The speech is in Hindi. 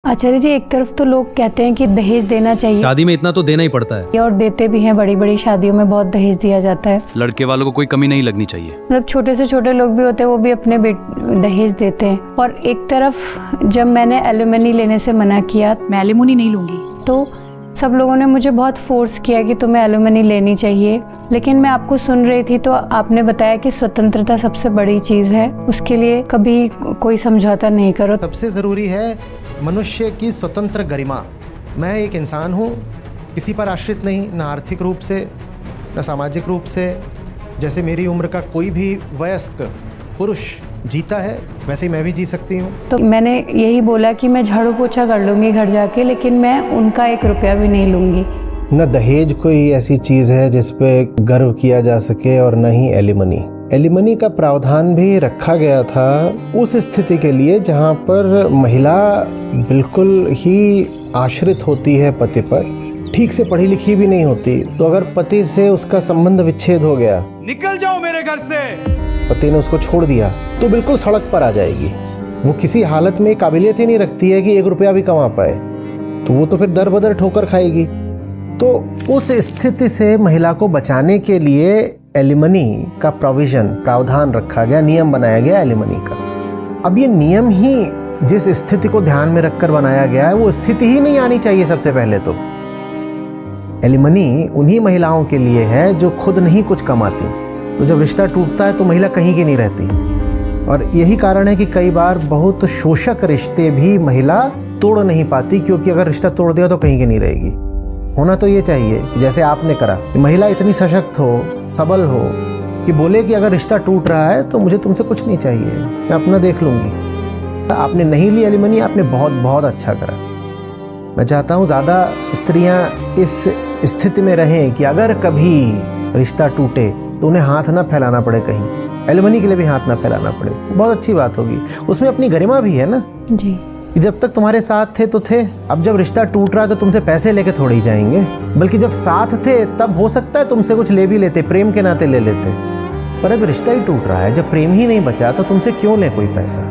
आचार्य जी, एक तरफ तो लोग कहते हैं कि दहेज देना चाहिए, शादी में इतना तो देना ही पड़ता है, और देते भी हैं। बड़ी बड़ी शादियों में बहुत दहेज दिया जाता है। लड़के वालों को कोई कमी नहीं लगनी चाहिए। मतलब छोटे से छोटे लोग भी होते हैं, वो भी अपने दहेज देते हैं। और एक तरफ जब मैंने एलिमनी लेने से मना किया, मैं एलिमनी नहीं लूंगी, तो सब लोगों ने मुझे बहुत फोर्स किया कि तुम्हें एलिमनी लेनी चाहिए। लेकिन मैं आपको सुन रही थी तो आपने बताया कि स्वतंत्रता सबसे बड़ी चीज है, उसके लिए कभी कोई समझौता नहीं करो। सबसे ज़रूरी है मनुष्य की स्वतंत्र गरिमा। मैं एक इंसान हूँ, किसी पर आश्रित नहीं, न आर्थिक रूप से न सामाजिक रूप से। जैसे मेरी उम्र का कोई भी वयस्क पुरुष जीता है, वैसे ही मैं भी जी सकती हूँ। तो मैंने यही बोला कि मैं झाड़ू पोछा कर लूँगी घर जाके, लेकिन मैं उनका 1 रुपया भी नहीं लूँगी। न दहेज कोई ऐसी चीज़ है जिस पे गर्व किया जा सके, और न ही एलिमनी। एलिमनी का प्रावधान भी रखा गया था उस स्थिति के लिए जहाँ पर महिला बिल्कुल ही आश्रित होती है पति पर, ठीक से पढ़ी लिखी भी नहीं होती। तो अगर पति से उसका संबंध विच्छेद हो गया, निकल जाओ मेरे घर से, पति ने उसको छोड़ दिया, तो बिल्कुल सड़क पर आ जाएगी। वो किसी हालत में काबिलियत ही नहीं रखती है कि 1 रुपया भी कमा पाए, तो वो तो फिर दर बदर ठोकर खाएगी। तो उस स्थिति से महिला को बचाने के लिए एलिमनी का प्रावधान रखा गया, नियम बनाया गया एलिमनी का। अब ये नियम ही जिस स्थिति को ध्यान में रखकर बनाया गया है, वो स्थिति ही नहीं आनी चाहिए। सबसे पहले तो एलिमनी उन्हीं महिलाओं के लिए है जो खुद नहीं कुछ कमाती। तो जब रिश्ता टूटता है तो महिला कहीं की नहीं रहती, और यही कारण है कि कई बार बहुत शोषक रिश्ते भी महिला तोड़ नहीं पाती, क्योंकि अगर रिश्ता तोड़ दिया तो कहीं की नहीं रहेगी। होना तो ये चाहिए कि जैसे आपने करा, कि महिला इतनी सशक्त हो, सबल हो, कि बोले कि अगर रिश्ता टूट रहा है तो मुझे तुमसे कुछ नहीं चाहिए, मैं अपना देख लूँगी। आपने नहीं ली एलिमनी, आपने बहुत बहुत अच्छा करा। मैं चाहता हूँ ज़्यादा स्त्रियाँ इस स्थिति में रहें कि अगर कभी रिश्ता टूटे तो उन्हें हाथ ना फैलाना पड़े, कहीं एलिमनी के लिए भी हाथ ना फैलाना पड़े। बहुत अच्छी बात होगी, उसमें अपनी गरिमा भी है ना जी। कि जब तक तुम्हारे साथ थे तो थे, अब जब रिश्ता टूट रहा है तो तुमसे पैसे लेके थोड़ी ही जाएंगे, बल्कि जब साथ थे तब हो सकता है तुमसे कुछ ले भी लेते, प्रेम के नाते ले लेते। पर अब रिश्ता ही टूट रहा है, जब प्रेम ही नहीं बचा तो तुमसे क्यों ले कोई पैसा।